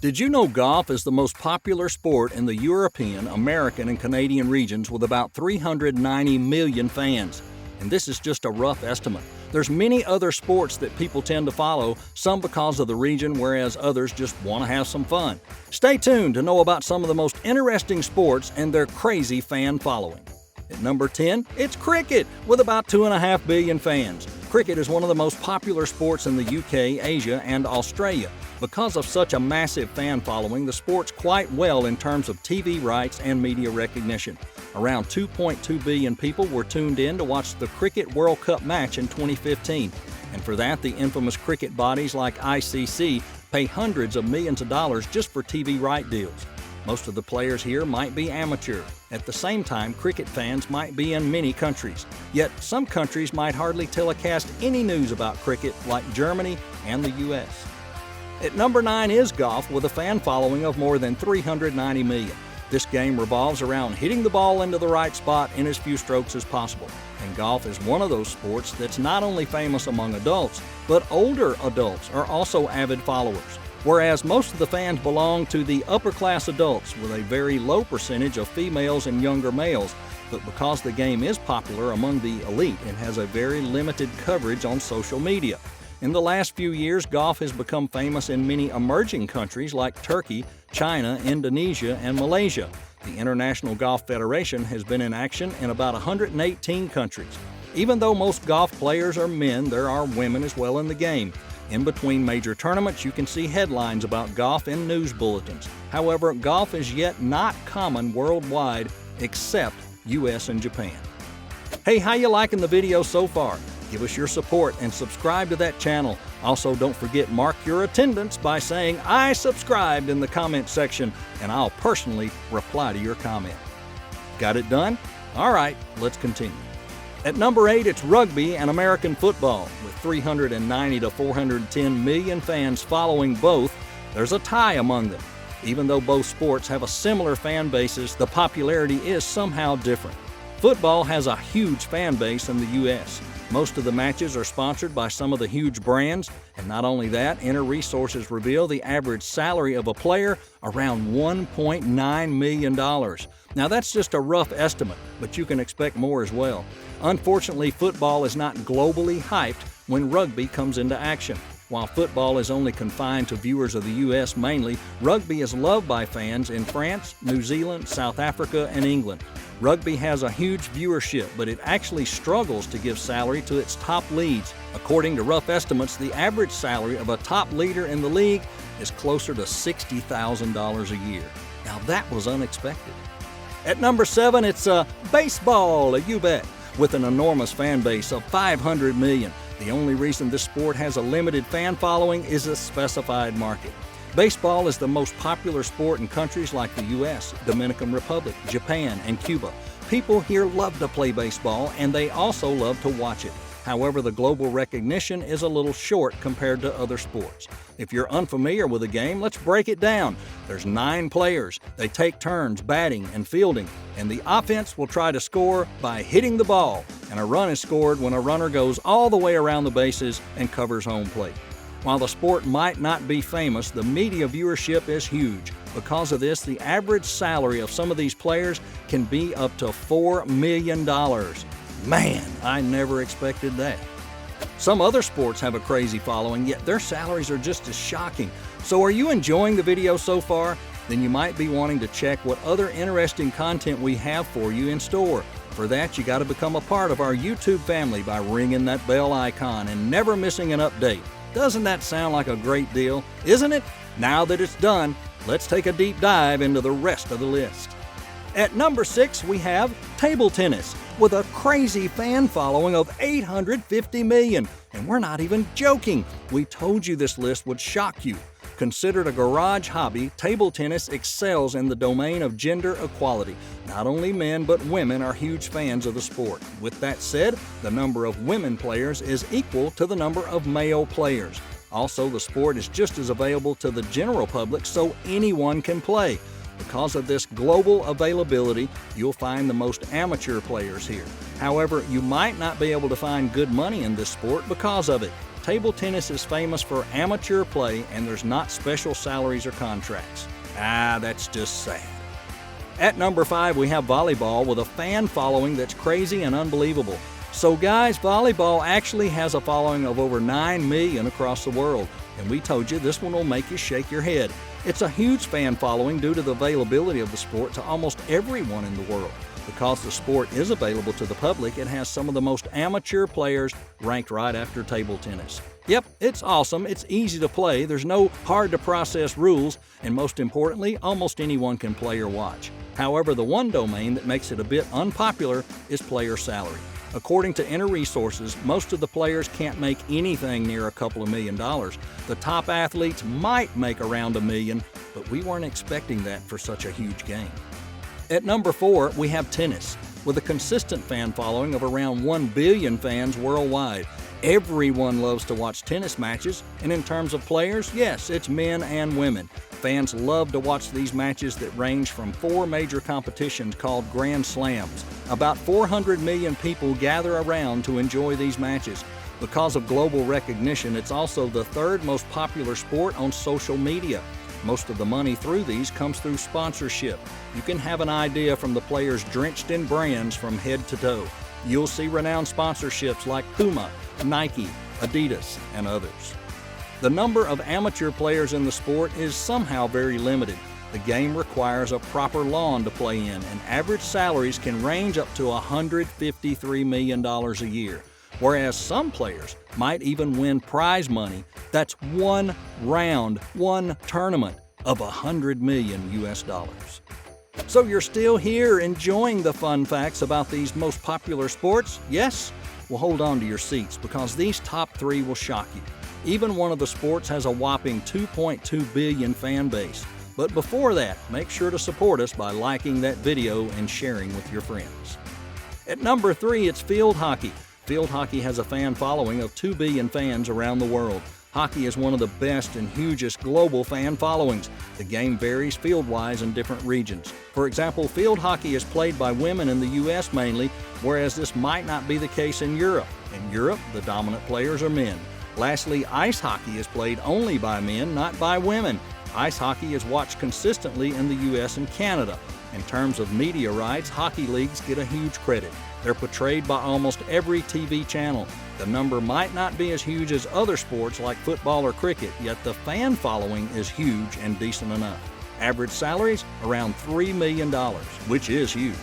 Did you know golf is the most popular sport in the European, American, and Canadian regions with about 390 million fans? And this is just a rough estimate. There's many other sports that people tend to follow, some because of the region, whereas others just want to have some fun. Stay tuned to know about some of the most interesting sports and their crazy fan following. At number 10, it's cricket, with about 2.5 billion fans. Cricket is one of the most popular sports in the UK, Asia, and Australia. Because of such a massive fan following, the sport's quite well in terms of TV rights and media recognition. Around 2.2 billion people were tuned in to watch the Cricket World Cup match in 2015. And for that, the infamous cricket bodies like ICC pay hundreds of millions of dollars just for TV right deals. Most of the players here might be amateur. At the same time, cricket fans might be in many countries. Yet some countries might hardly telecast any news about cricket, like Germany and the US. At number 9 is golf, with a fan following of more than 390 million. This game revolves around hitting the ball into the right spot in as few strokes as possible. And golf is one of those sports that's not only famous among adults, but older adults are also avid followers. Whereas most of the fans belong to the upper-class adults, with a very low percentage of females and younger males. But because the game is popular among the elite, it has a very limited coverage on social media. In the last few years, golf has become famous in many emerging countries like Turkey, China, Indonesia, and Malaysia. The International Golf Federation has been in action in about 118 countries. Even though most golf players are men, there are women as well in the game. In between major tournaments, you can see headlines about golf in news bulletins. However, golf is yet not common worldwide except US and Japan. Hey, how you liking the video so far? Give us your support and subscribe to that channel. Also, don't forget, mark your attendance by saying "I subscribed" in the comment section, and I'll personally reply to your comment. Got it done? All right, let's continue. At number 8, it's rugby and American football. With 390 to 410 million fans following both, there's a tie among them. Even though both sports have a similar fan bases, the popularity is somehow different. Football has a huge fan base in the U.S. Most of the matches are sponsored by some of the huge brands, and not only that, Resources reveal the average salary of a player around $1.9 million. Now that's just a rough estimate, but you can expect more as well. Unfortunately, football is not globally hyped when rugby comes into action. While football is only confined to viewers of the U.S. mainly, rugby is loved by fans in France, New Zealand, South Africa, and England. Rugby has a huge viewership, but it actually struggles to give salary to its top leads. According to rough estimates, the average salary of a top leader in the league is closer to $60,000 a year. Now that was unexpected. At number 7, it's baseball, you bet, with an enormous fan base of 500 million. The only reason this sport has a limited fan following is a specified market. Baseball is the most popular sport in countries like the U.S., Dominican Republic, Japan, and Cuba. People here love to play baseball, and they also love to watch it. However, the global recognition is a little short compared to other sports. If you're unfamiliar with the game, let's break it down. There's 9 players. They take turns batting and fielding, and the offense will try to score by hitting the ball, and a run is scored when a runner goes all the way around the bases and covers home plate. While the sport might not be famous, the media viewership is huge. Because of this, the average salary of some of these players can be up to $4 million. Man, I never expected that. Some other sports have a crazy following, yet their salaries are just as shocking. So are you enjoying the video so far? Then you might be wanting to check what other interesting content we have for you in store. For that, you got to become a part of our YouTube family by ringing that bell icon and never missing an update. Doesn't that sound like a great deal? Isn't it? Now that it's done, let's take a deep dive into the rest of the list. At number 6, we have table tennis, with a crazy fan following of 850 million. And we're not even joking. We told you this list would shock you. Considered a garage hobby, table tennis excels in the domain of gender equality. Not only men, but women are huge fans of the sport. With that said, the number of women players is equal to the number of male players. Also, the sport is just as available to the general public, so anyone can play. Because of this global availability, you'll find the most amateur players here. However, you might not be able to find good money in this sport because of it. table tennis is famous for amateur play and there's not special salaries or contracts. That's just sad. At number 5, we have volleyball with a fan following that's crazy and unbelievable. So guys, volleyball actually has a following of over 9 million across the world, and we told you this one will make you shake your head. It's a huge fan following due to the availability of the sport to almost everyone in the world. Because the sport is available to the public, it has some of the most amateur players ranked right after table tennis. Yep, it's awesome, it's easy to play, there's no hard-to-process rules, and most importantly, almost anyone can play or watch. However, the one domain that makes it a bit unpopular is player salary. According to Inner Resources, most of the players can't make anything near a couple of $1 million. The top athletes might make around $1 million, but we weren't expecting that for such a huge game. At number 4, we have tennis, with a consistent fan following of around 1 billion fans worldwide. Everyone loves to watch tennis matches, and in terms of players, yes, it's men and women. Fans love to watch these matches that range from 4 major competitions called Grand Slams. About 400 million people gather around to enjoy these matches. Because of global recognition, it's also the 3rd most popular sport on social media. Most of the money through these comes through sponsorship. You can have an idea from the players drenched in brands from head to toe. You'll see renowned sponsorships like Puma, Nike, Adidas, and others. The number of amateur players in the sport is somehow very limited. The game requires a proper lawn to play in, and average salaries can range up to $153 million a year. Whereas some players might even win prize money. That's one round, one tournament of $100 million US. So you're still here enjoying the fun facts about these most popular sports? Yes? Well, hold on to your seats because these top 3 will shock you. Even one of the sports has a whopping 2.2 billion fan base. But before that, make sure to support us by liking that video and sharing with your friends. At number 3, it's field hockey. Field hockey has a fan following of 2 billion fans around the world. Hockey is one of the best and hugest global fan followings. The game varies field-wise in different regions. For example, field hockey is played by women in the U.S. mainly, whereas this might not be the case in Europe. In Europe, the dominant players are men. Lastly, ice hockey is played only by men, not by women. Ice hockey is watched consistently in the U.S. and Canada. In terms of media rights, hockey leagues get a huge credit. They're portrayed by almost every TV channel. The number might not be as huge as other sports like football or cricket, yet the fan following is huge and decent enough. Average salaries around $3 million, which is huge.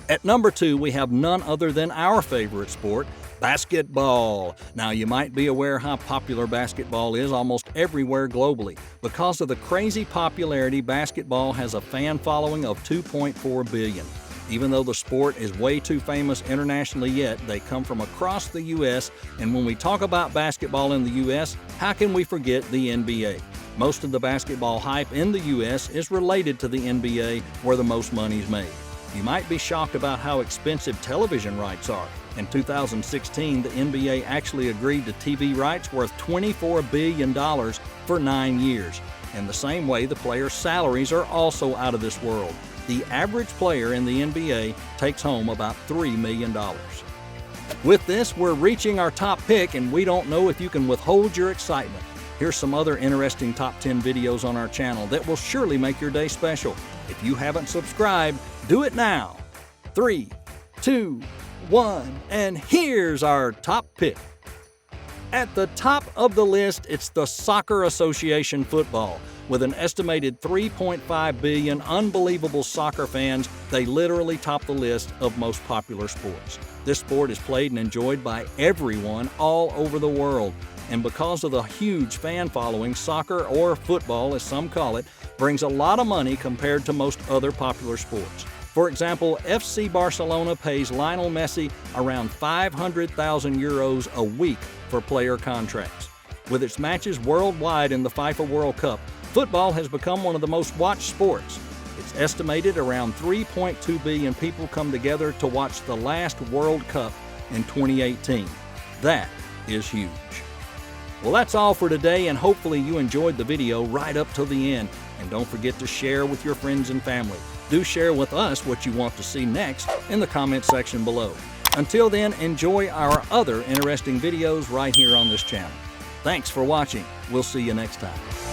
At number 2, we have none other than our favorite sport, basketball. Now, you might be aware how popular basketball is almost everywhere globally. Because of the crazy popularity, basketball has a fan following of 2.4 billion. Even though the sport is way too famous internationally yet, they come from across the U.S., and when we talk about basketball in the U.S., how can we forget the NBA? Most of the basketball hype in the U.S. is related to the NBA, where the most money is made. You might be shocked about how expensive television rights are. In 2016, the NBA actually agreed to TV rights worth $24 billion for 9 years. In the same way, the players' salaries are also out of this world. The average player in the NBA takes home about $3 million. With this, we're reaching our top pick, and we don't know if you can withhold your excitement. Here's some other interesting top 10 videos on our channel that will surely make your day special. If you haven't subscribed, do it now. 3, 2, 1, and here's our top pick. At the top of the list, it's the Soccer Association football. With an estimated 3.5 billion unbelievable soccer fans, they literally top the list of most popular sports. This sport is played and enjoyed by everyone all over the world. And because of the huge fan following, soccer, or football as some call it, brings a lot of money compared to most other popular sports. For example, FC Barcelona pays Lionel Messi around 500,000 euros a week for player contracts. With its matches worldwide in the FIFA World Cup, football has become one of the most watched sports. It's estimated around 3.2 billion people come together to watch the last World Cup in 2018. That is huge. Well, that's all for today, and hopefully you enjoyed the video right up till the end. And don't forget to share with your friends and family. Do share with us what you want to see next in the comment section below. Until then, enjoy our other interesting videos right here on this channel. Thanks for watching. We'll see you next time.